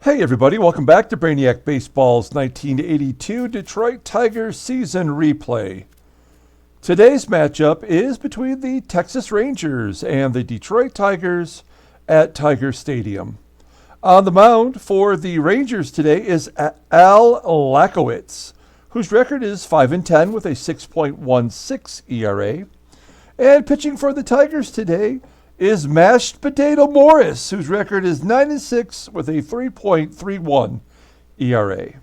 Hey everybody, welcome back to Brainiac Baseball's 1982 Detroit Tigers season replay. Today's matchup is between the Texas Rangers and the Detroit Tigers at Tiger Stadium. On the mound for the Rangers today is Al Lachowicz, whose record is 5-10 with a 6.16 ERA. And pitching for the Tigers today is Mashed Potato Morris, whose record is 9-6 with a 3.31 ERA.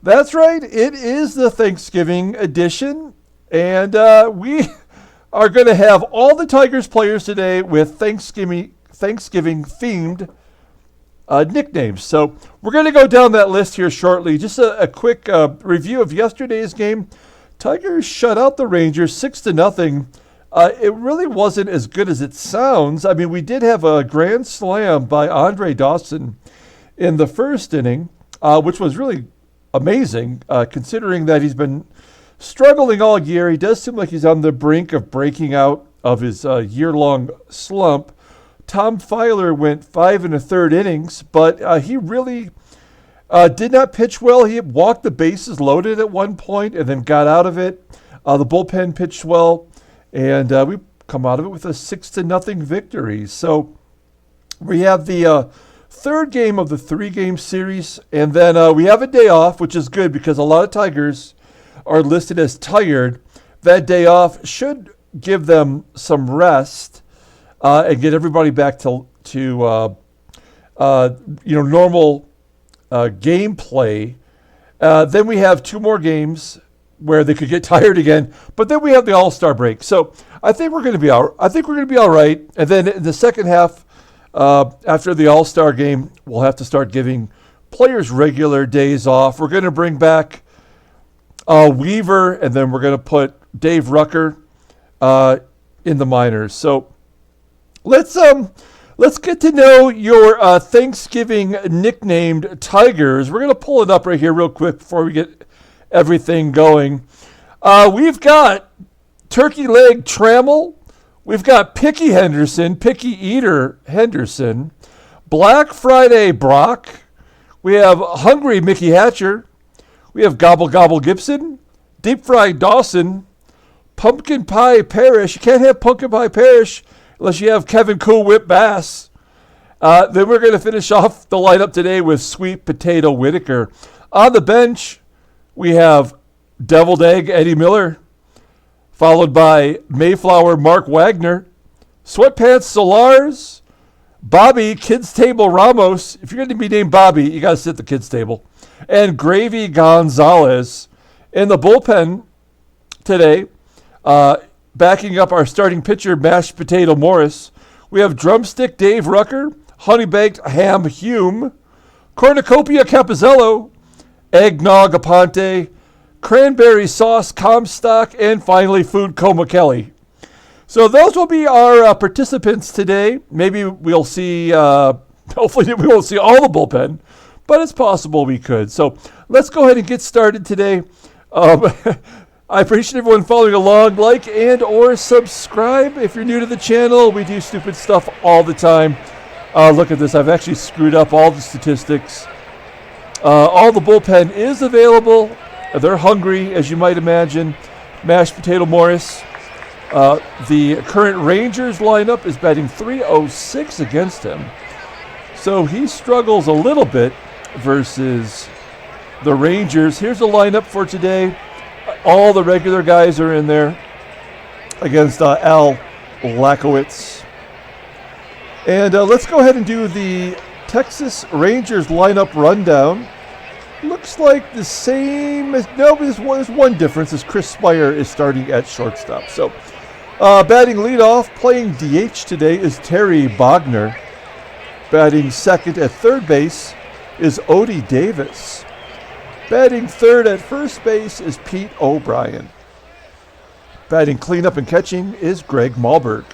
That's right, it is the Thanksgiving edition, and we are going to have all the Tigers players today with Thanksgiving-themed nicknames. So we're going to go down that list here shortly. Just a quick review of yesterday's game. Tigers shut out the Rangers 6-0. It really wasn't as good as it sounds. I mean, we did have a grand slam by Dawson in the first inning, which was really amazing, considering that he's been struggling all year. He does seem like he's on the brink of breaking out of his year-long slump. Tom Filer went 5 1/3 innings, but he really did not pitch well. He walked the bases loaded at one point and then got out of it. The bullpen pitched well. And we come out of it with a 6-0 victory. So we have the third game of the 3-game series. And then we have a day off, which is good because a lot of Tigers are listed as tired. That day off should give them some rest and get everybody back to normal gameplay. Then we have 2 more games where they could get tired again, but then we have the All-Star break. So I think we're going to be all right. And then in the second half, after the All-Star game, we'll have to start giving players regular days off. We're going to bring back Weaver, and then we're going to put Dave Rucker in the minors. So let's get to know your Thanksgiving nicknamed Tigers. We're going to pull it up right here real quick before we get everything going. We've got Turkey Leg Trammell. We've got Picky Eater Henderson. Black Friday Brock. We have Hungry Mickey Hatcher. We have Gobble Gobble Gibson. Deep Fried Dawson. Pumpkin Pie Parrish. You can't have Pumpkin Pie Parrish unless you have Kevin Cool Whip Bass. Then we're going to finish off the lineup today with Sweet Potato Whitaker. On the bench, we have Deviled Egg Eddie Miller, followed by Mayflower Mark Wagner, Sweatpants Solars, Bobby Kids Table Ramos. If you're going to be named Bobby, you got to sit at the kids table. And Gravy Gonzalez. In the bullpen today, backing up our starting pitcher, Mashed Potato Morris, we have Drumstick Dave Rucker, Honey Baked Ham Hume, Cornucopia Capizzello, Eggnog Aponte, Cranberry Sauce Comstock, and finally Food Coma Kelly. So those will be our participants today. Maybe we'll see, hopefully we won't see all the bullpen, but it's possible we could. So let's go ahead and get started today. I appreciate everyone following along. Like and or subscribe if you're new to the channel. We do stupid stuff all the time. Look at this. I've actually screwed up all the statistics. All the bullpen is available. They're hungry, as you might imagine. Mashed Potato Morris. The current Rangers lineup is batting .306 against him. So he struggles a little bit versus the Rangers. Here's the lineup for today. All the regular guys are in there against Al Lachowicz. And let's go ahead and do the Texas Rangers lineup rundown. Looks like the same as, no, there's one difference, is Chris Speier is starting at shortstop. So batting leadoff, playing DH today, is Terry Bogener. Batting second at third base is Odie Davis. Batting third at first base is Pete O'Brien. Batting cleanup and catching is Greg Mahlberg.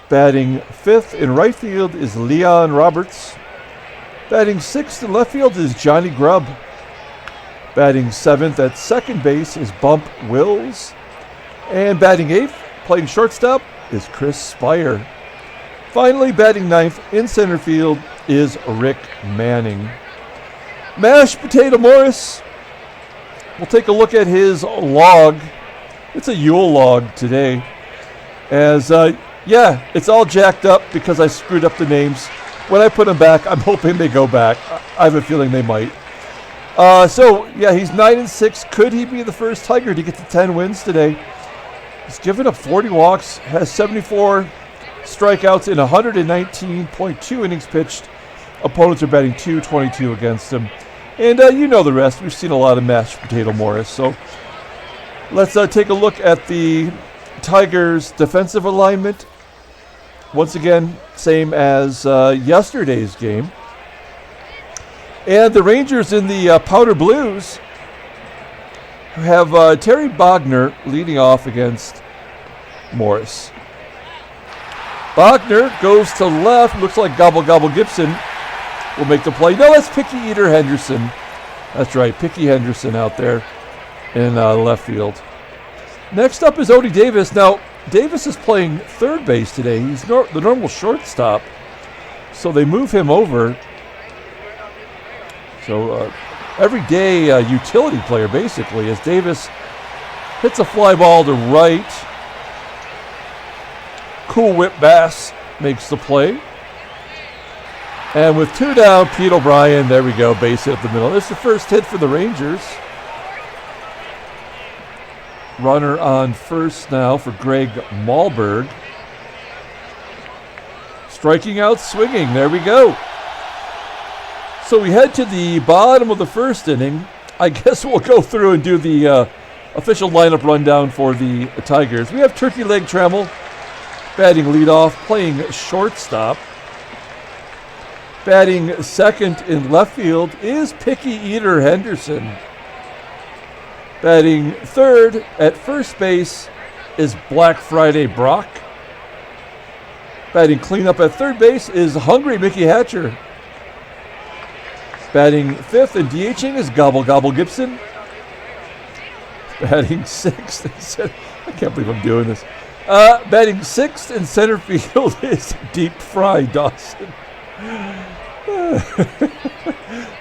Batting fifth in right field is Leon Roberts. Batting sixth in left field is Johnny Grubb. Batting seventh at second base is Bump Wills. And batting eighth, playing shortstop, is Chris Speier. Finally, batting ninth in center field is Rick Manning. Mashed Potato Morris. We'll take a look at his log. It's a Yule log today. As, it's all jacked up because I screwed up the names. When I put them back, I'm hoping they go back. I have a feeling they might. He's 9-6. Could he be the first Tiger to get to 10 wins today? He's given up 40 walks, has 74 strikeouts in 119.2 innings pitched. Opponents are batting .222 against him. And you know the rest. We've seen a lot of Mashed Potato Morris. So let's take a look at the Tigers' defensive alignment. Once again, same as yesterday's game. And the Rangers in the Powder Blues have Terry Bogener leading off against Morris. Bogener goes to left. Looks like Gobble Gibson will make the play. No, that's Picky Eater Henderson. That's right, Picky Henderson out there in left field. Next up is Odie Davis. Now, Davis is playing third base today. He's the normal shortstop, so they move him over. So everyday utility player, basically, as Davis hits a fly ball to right. Cool Whip Bass makes the play. And with 2 down, Pete O'Brien, there we go, base hit up the middle. This is the first hit for the Rangers. Runner on first now for Greg Mahlberg. Striking out, swinging, there we go. So we head to the bottom of the first inning. I guess we'll go through and do the official lineup rundown for the Tigers. We have Turkey Leg Trammell batting leadoff, playing shortstop. Batting second in left field is Picky Eater Henderson. Batting third at first base is Black Friday Brock. Batting cleanup at third base is Hungry Mickey Hatcher. Batting fifth and DHing is Gobble Gibson. Batting sixth, I can't believe I'm doing this. Batting sixth in center field is Deep Fry Dawson.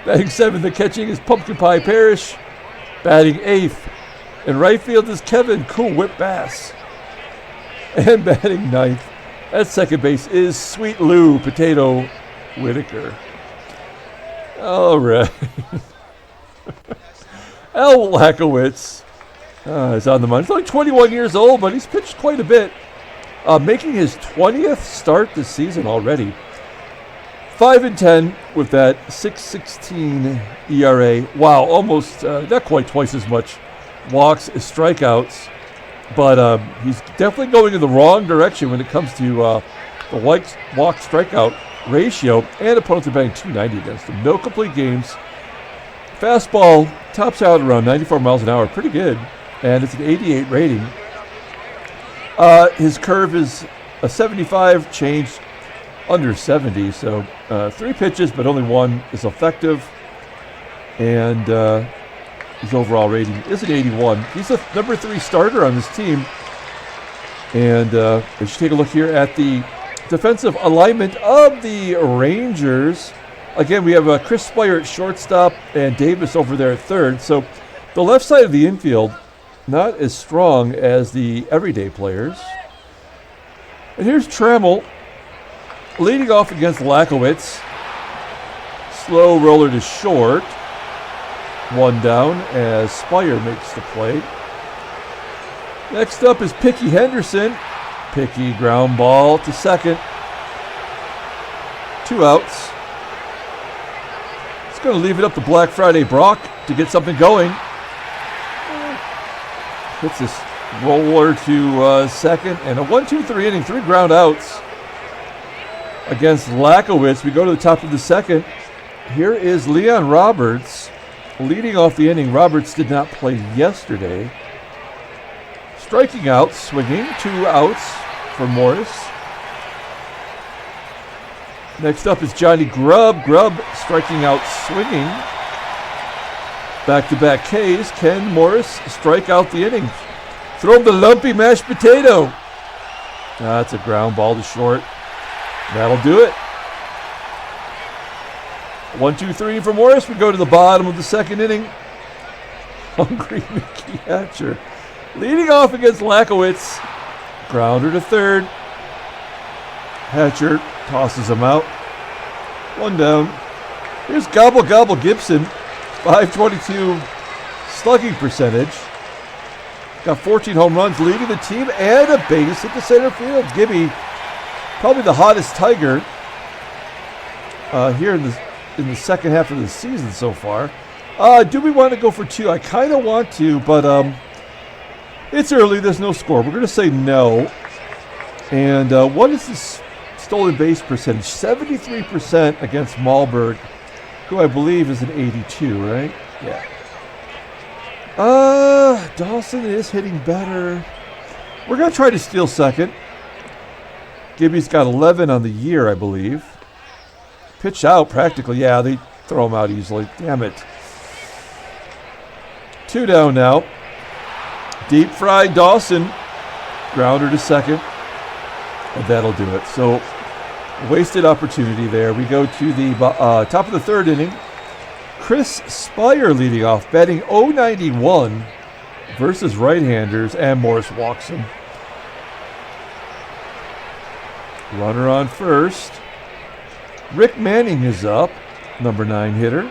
Batting seventh and catching is Pumpkin Pie Parrish. Batting eighth in right field is Kevin Cool Whip Bass. And batting ninth at second base is Sweet Lou Potato Whitaker. All right. Al Lachowicz is on the mound. He's only 21 years old, but he's pitched quite a bit. Making his 20th start this season already. 5-10 with that 6.16 ERA. Wow, almost not quite twice as much walks as strikeouts, but he's definitely going in the wrong direction when it comes to the walk strikeout ratio, and opponents are batting .290 against him. No complete games. Fastball tops out around 94 miles an hour, pretty good, and it's an 88 rating. His curve is a 75, changed under 70, so 3 pitches, but only 1 is effective, and his overall rating is an 81. He's the number 3 starter on this team, and as you take a look here at the defensive alignment of the Rangers, again, we have Chris Speier at shortstop and Davis over there at third, so the left side of the infield not as strong as the everyday players. And here's Trammell leading off against Lachowicz. Slow roller to short. 1 down as Speier makes the play. Next up is Picky Henderson. Picky ground ball to second. 2 outs. It's going to leave it up to Black Friday Brock to get something going. Hits this roller to second, and a 1-2-3 inning, 3 ground outs against Lachowicz. We go to the top of the second. Here is Leon Roberts leading off the inning. Roberts did not play yesterday. Striking out, swinging, 2 outs for Morris. Next up is Johnny Grubb. Grubb striking out, swinging. Back-to-back Ks. Ken Morris strike out the inning. Throw him the lumpy mashed potato. That's a ground ball to short. That'll do it. 1, 2, 3 for Morris. We go to the bottom of the second inning. Hungry Mickey Hatcher leading off against Lachowicz. Grounder to third. Hatcher tosses him out. 1 down. Here's Gobble Gobble Gibson. 522 slugging percentage. Got 14 home runs, leading the team, and a base hit to center field. Gibby, probably the hottest Tiger here in the second half of the season so far. Do we want to go for 2? I kind of want to, but it's early. There's no score. We're going to say no. And what is this stolen base percentage? 73% against Mahlberg, who I believe is an 82, right? Yeah. Dawson is hitting better. We're going to try to steal second. Gibby's got 11 on the year, I believe. Pitch out practically. Yeah, they throw him out easily. Damn it. 2 down now. Deep fried Dawson. Grounder to second. And that'll do it. So, wasted opportunity there. We go to the top of the third inning. Chris Speier leading off, batting .091 versus right-handers, and Morris walks him. Runner on first. Rick Manning is up, number 9 hitter.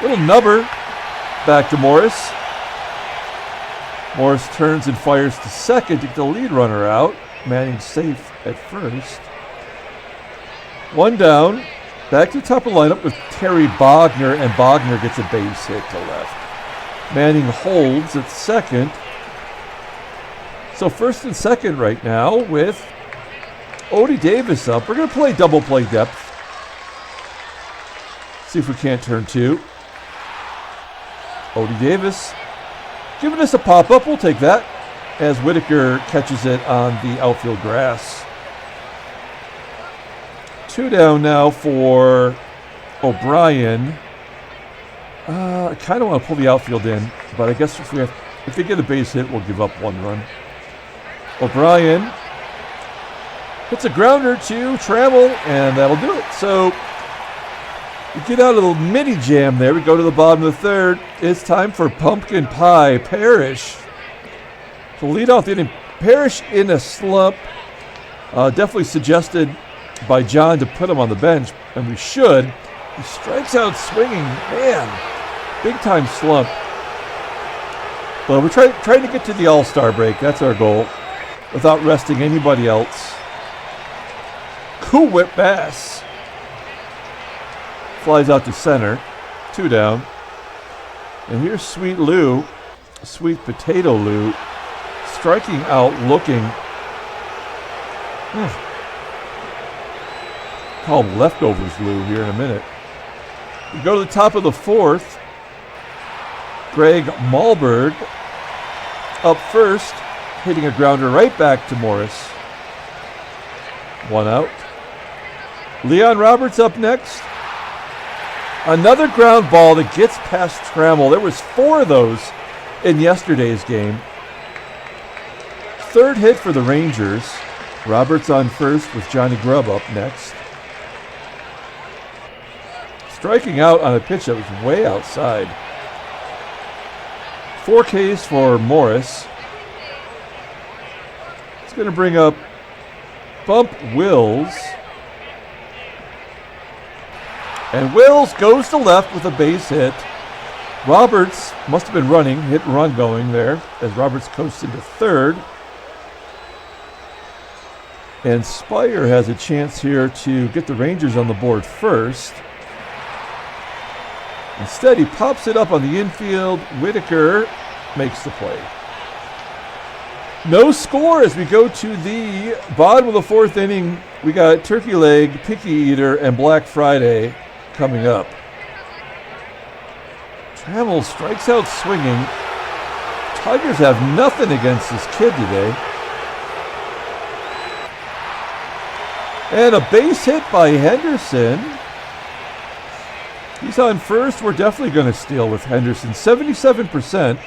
Little nubber back to Morris. Morris turns and fires to second to get the lead runner out. Manning safe at first. 1 down. Back to the top of the lineup with Terry Bogener, and Bogener gets a base hit to left. Manning holds at second. So first and second right now with Odie Davis up. We're going to play double play depth. See if we can't turn 2. Odie Davis giving us a pop-up. We'll take that as Whitaker catches it on the outfield grass. 2 down now for O'Brien. I kind of want to pull the outfield in, but I guess if they get a base hit, we'll give up 1 run. O'Brien hits a grounder to Trammell, and that'll do it. So we get out of the mini jam there. We go to the bottom of the third. It's time for Pumpkin Pie Parrish to lead off the inning. Parrish in a slump. Definitely suggested by John to put him on the bench, and we should. He strikes out swinging. Man, big time slump. But we're trying to get to the All-Star break. That's our goal, without resting anybody else. Cool Whip Bass flies out to center. 2 down. And here's Sweet Lou, Sweet Potato Lou, striking out looking. Call him Leftovers Lou here in a minute. We go to the top of the fourth. Greg Mahlberg up first, hitting a grounder right back to Morris. 1 out. Leon Roberts up next. Another ground ball that gets past Trammell. There was 4 of those in yesterday's game. 3rd hit for the Rangers. Roberts on first with Johnny Grubb up next. Striking out on a pitch that was way outside. 4 Ks for Morris. It's going to bring up Bump Wills. And Wills goes to left with a base hit. Roberts must have been running, hit and run going there as Roberts coasts into third. And Speier has a chance here to get the Rangers on the board first. Instead, he pops it up on the infield. Whitaker makes the play. No score as we go to the bottom of the 4th inning. We got Turkey Leg, Picky Eater, and Black Friday coming up. Trammell strikes out swinging. Tigers have nothing against this kid today. And a base hit by Henderson. He's on first. We're definitely going to steal with Henderson. 77%.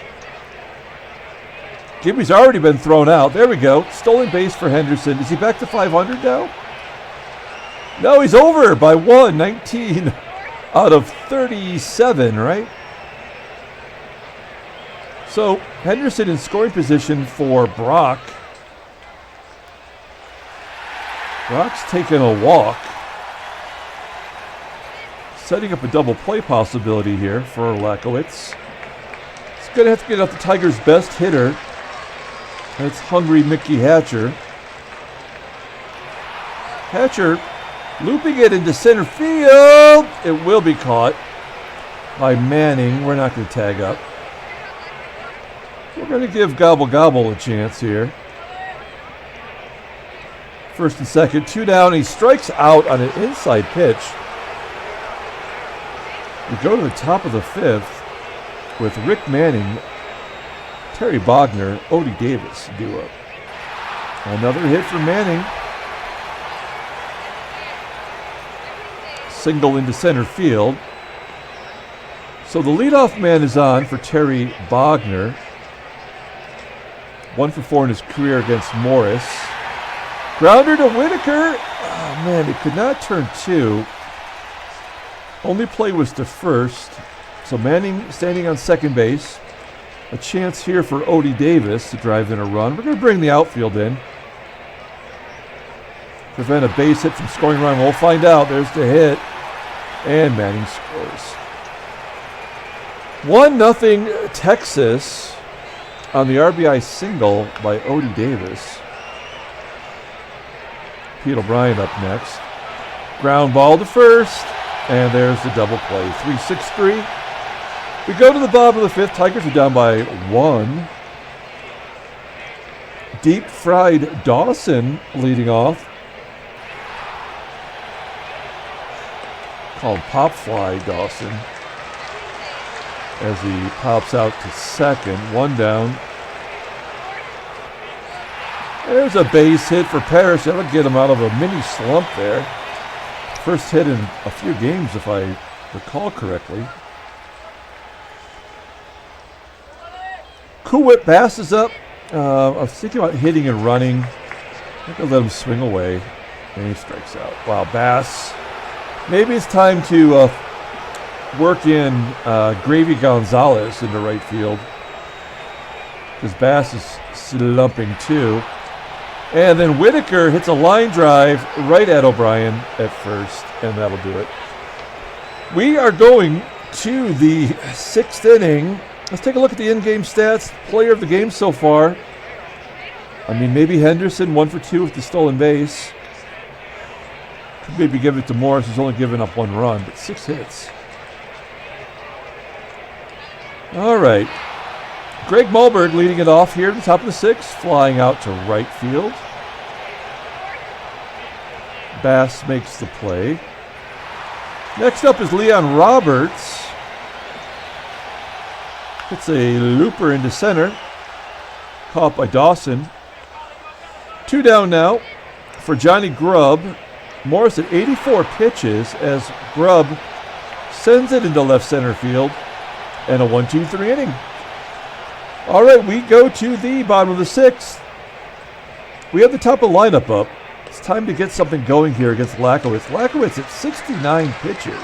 Gibby's already been thrown out. There we go. Stolen base for Henderson. Is he back to 500 now? No, he's over by 1, 19 out of 37, right? So Henderson in scoring position for Brock. Brock's taking a walk. Setting up a double play possibility here for Lachowicz. He's going to have to get out the Tigers' best hitter. That's hungry Mickey Hatcher. Hatcher looping it into center field. It will be caught by Manning. We're not going to tag up. We're going to give Gobble a chance here. First and second, 2 down. He strikes out on an inside pitch. We go to the top of the 5th with Rick Manning, Terry Bogener, Odie Davis duo. Another hit for Manning. Single into center field. So the leadoff man is on for Terry Bogener. 1 for 4 in his career against Morris. Grounder to Whitaker. Oh man, it could not turn 2. Only play was to first. So Manning standing on second base. A chance here for Odie Davis to drive in a run. We're going to bring the outfield in. Prevent a base hit from scoring run. We'll find out. There's the hit. And Manning scores. 1-0 Texas on the RBI single by Odie Davis. Pete O'Brien up next. Ground ball to first. And there's the double play. 3-6-3. We go to the bottom of the 5th. Tigers are down by 1. Deep fried Dawson leading off. Called pop fly Dawson. As he pops out to second. 1 down. There's a base hit for Parrish. That'll get him out of a mini slump there. First hit in a few games, if I recall correctly. Cool Whip Bass is up. I was thinking about hitting and running. I'm going to let him swing away. And he strikes out. Wow, Bass. Maybe it's time to work in Gravy Gonzalez into right field. Because Bass is slumping too. And then Whitaker hits a line drive right at O'Brien at first, and that'll do it. We are going to the 6th inning. Let's take a look at the in-game stats. Player of the game so far. I mean, maybe Henderson, 1 for 2 with the stolen base. Could maybe give it to Morris, who's only given up 1 run, but 6 hits. All right. Greg Mahlberg leading it off here at the top of the 6th, flying out to right field. Bass makes the play. Next up is Leon Roberts. Hits a looper into center. Caught by Dawson. 2 down now for Johnny Grubb. Morris at 84 pitches as Grubb sends it into left center field. And a 1-2-3 inning. All right, we go to the bottom of the 6th. We have the top of the lineup up. It's time to get something going here against Lachowicz. Lachowicz at 69 pitches.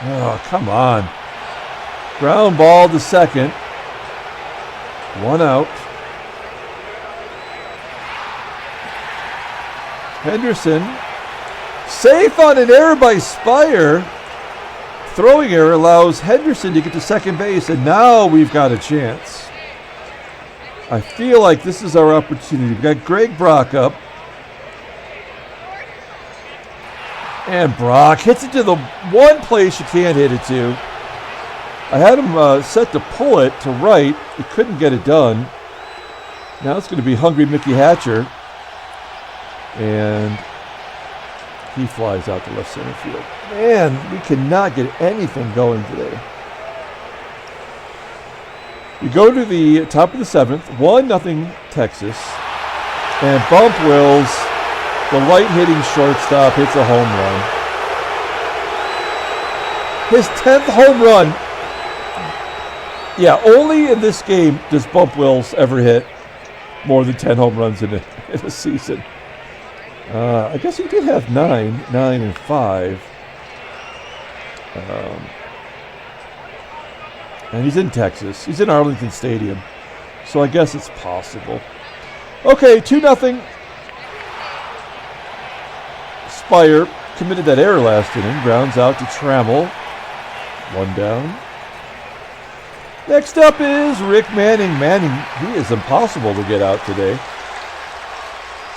Oh, come on. Ground ball to second. 1 out. Henderson. Safe on an error by Speier. Throwing error allows Henderson to get to second base, and now we've got a chance. I feel like this is our opportunity. We've got Greg Brock up. And Brock hits it to the one place you can't hit it to. I had him set to pull it to right. He couldn't get it done. Now it's going to be hungry Mickey Hatcher. And he flies out to left center field. Man, we cannot get anything going today. We go to the top of the 7th, 1-0 Texas. And Bump Wills, the light-hitting shortstop, hits a home run. His 10th home run. Yeah, only in this game does Bump Wills ever hit more than 10 home runs in a season. I guess he did have 9 and 5. And he's in Texas. He's in Arlington Stadium. So I guess it's possible. Okay, 2-0. Speier committed that error last inning. Grounds out to Trammell. 1 down. Next up is Rick Manning. Manning, he is impossible to get out today.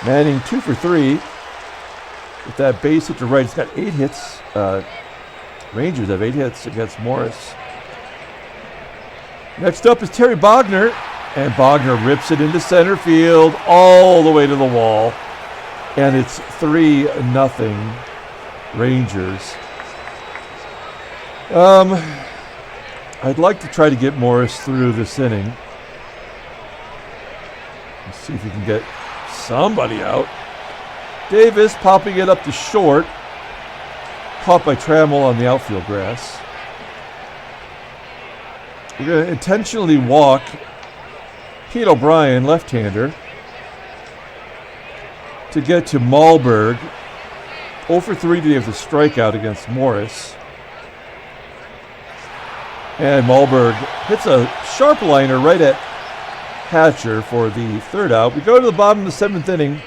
Manning 2 for 3. With that base hit to right, he's got 8 hits. Rangers have 8 hits against Morris. Next up is Terry Bogener. And Bogener rips it into center field all the way to the wall. And it's 3-0 Rangers. I'd like to try to get Morris through this inning. Let's see if we can get somebody out. Davis popping it up to short. Caught by Trammell on the outfield grass. We're going to intentionally walk Pete O'Brien, left-hander, to get to Mahlberg. 0 for 3 today with a strikeout against Morris. And Mahlberg hits a sharp liner right at Hatcher for the 3rd out. We go to the bottom of the 7th inning.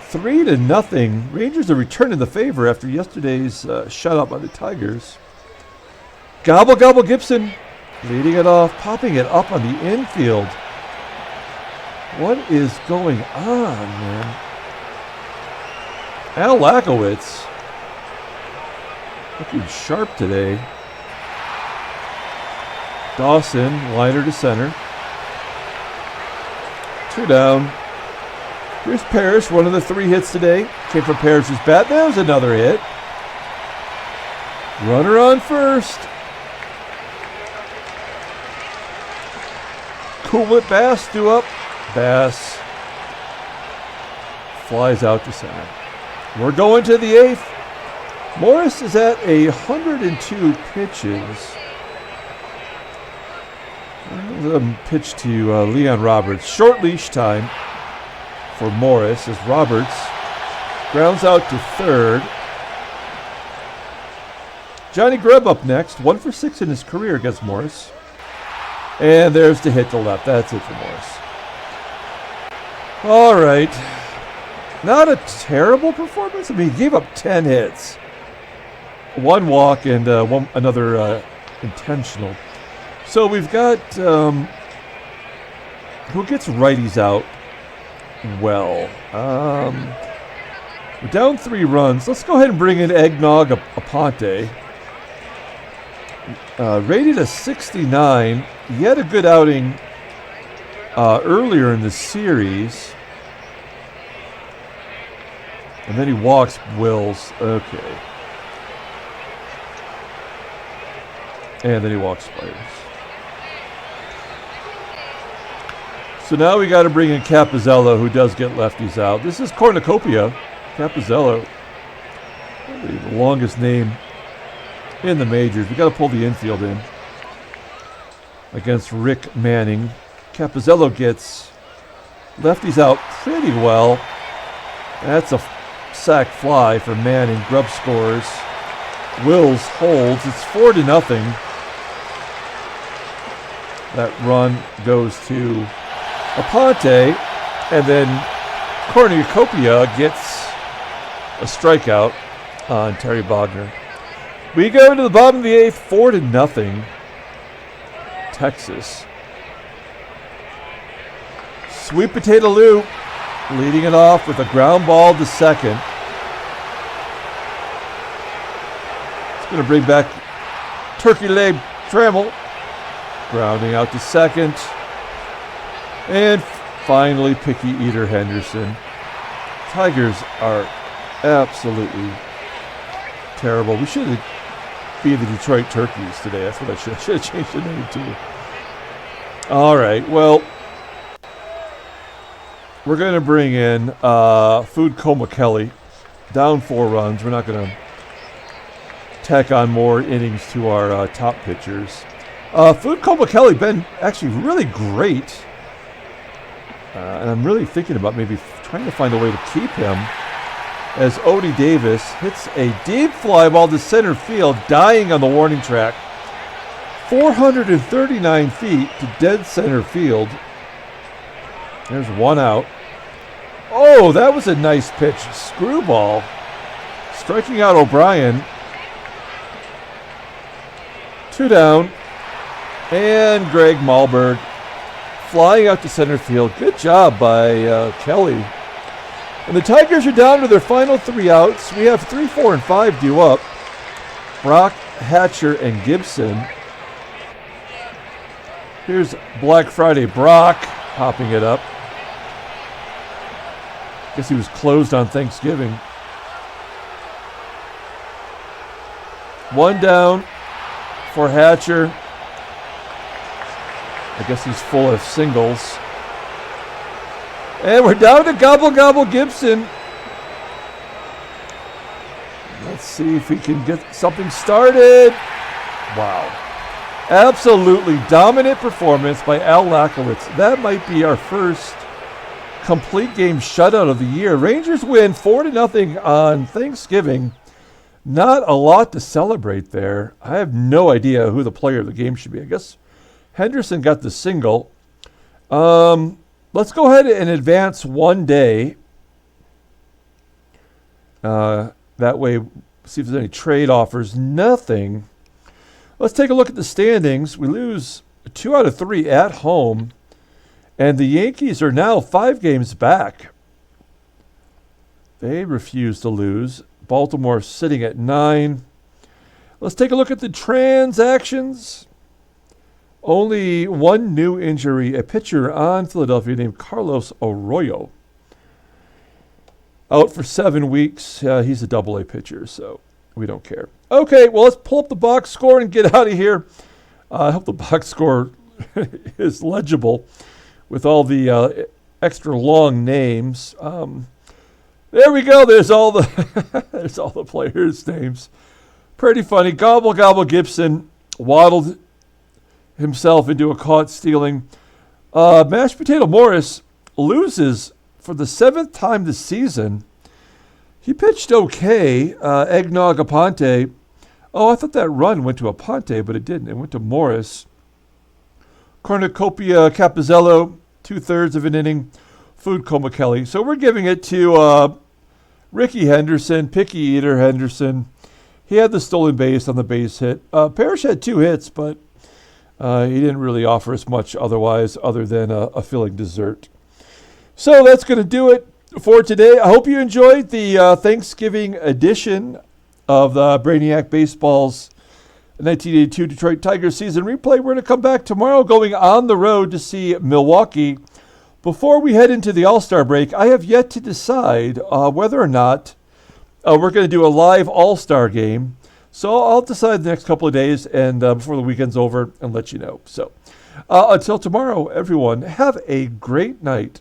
3-0. Rangers are returning the favor after yesterday's shutout by the Tigers. Gobble, Gobble, Gibson leading it off, popping it up on the infield. What is going on, man? Al Lachowicz looking sharp today. Dawson, liner to center. 2 down. Here's Parrish, one of the 3 hits today. Came from Parrish's bat. There's another hit. Runner on first. Cool it, Bass, due up. Bass flies out to center. We're going to the 8th. Morris is at 102 pitches. Pitch to Leon Roberts. Short leash time for Morris as Roberts grounds out to 3rd. Johnny Grubb up next. 1 for 6 in his career against Morris. And there's the hit to left. That's it for Morris. All right. Not a terrible performance. I mean, he gave up 10 hits. 1 walk and another intentional. So we've got, who gets righties out well? We're down 3 runs. Let's go ahead and bring in Eggnog Aponte. Rated a 69. He had a good outing earlier in the series. And then he walks Wills. Okay. And then he walks Speier. So now we got to bring in Capizzello, who does get lefties out. This is Cornucopia. Capizzello, probably the longest name in the majors. We got to pull the infield in against Rick Manning. Capizzello gets lefties out pretty well. That's a sac fly for Manning. Grubb scores. Wills holds. It's 4-0. That run goes to Aponte, and then Cornucopia gets a strikeout on Terry Bogener. We go to the bottom of the 8th, 4-0. Texas. Sweet Potato Lou leading it off with a ground ball to second. It's going to bring back Turkey Leg Trammell. Grounding out to second. And finally, Picky Eater Henderson. Tigers are absolutely terrible. We should be the Detroit Turkeys today. That's what I should have changed the name to. All right, well, we're going to bring in Food Coma Kelly. Down 4 runs. We're not going to tack on more innings to our top pitchers. Food Coma Kelly been actually really great. And I'm really thinking about maybe trying to find a way to keep him. as Odie Davis hits a deep fly ball to center field, dying on the warning track. 439 feet to dead center field. There's one out. Oh, that was a nice pitch. Screwball. Striking out O'Brien. 2 down. And Greg Mahlberg flying out to center field. Good job by Kelly. And the Tigers are down to their final 3 outs. We have 3, 4, and 5 due up. Brock, Hatcher, and Gibson. Here's Black Friday Brock popping it up. Guess he was closed on Thanksgiving. 1 down for Hatcher. I guess he's full of singles. And we're down to Gobble Gibson. Let's see if we can get something started. Wow. Absolutely dominant performance by Al Lachowicz. That might be our first complete game shutout of the year. Rangers win 4-0 on Thanksgiving. Not a lot to celebrate there. I have no idea who the player of the game should be. I guess Henderson got the single. Let's go ahead and advance 1 day. That way, see if there's any trade offers. Nothing. Let's take a look at the standings. We lose 2 out of 3 at home. And the Yankees are now 5 games back. They refuse to lose. Baltimore sitting at 9. Let's take a look at the transactions. Only one new injury, a pitcher on Philadelphia named Carlos Arroyo. Out for 7 weeks. He's a double-A pitcher, so we don't care. Okay, well, let's pull up the box score and get out of here. I hope the box score is legible with all the extra long names. There we go. There's all the there's all the players' names. Pretty funny. Gobble Gibson waddled himself into a caught stealing. Mashed Potato Morris loses for the 7th time this season. He pitched okay. Eggnog Aponte. Oh, I thought that run went to Aponte, but it didn't. It went to Morris. Cornucopia Capizzello, 2/3 of an inning. Food Coma Kelly. So we're giving it to Ricky Henderson, Picky Eater Henderson. He had the stolen base on the base hit. Parrish had 2 hits, but he didn't really offer us much otherwise other than a filling dessert. So that's going to do it for today. I hope you enjoyed the Thanksgiving edition of the Brainiac Baseball's 1982 Detroit Tigers season replay. We're going to come back tomorrow going on the road to see Milwaukee. Before we head into the All-Star break, I have yet to decide whether or not we're going to do a live All-Star game. So I'll decide the next couple of days and before the weekend's over and let you know. So until tomorrow, everyone, have a great night.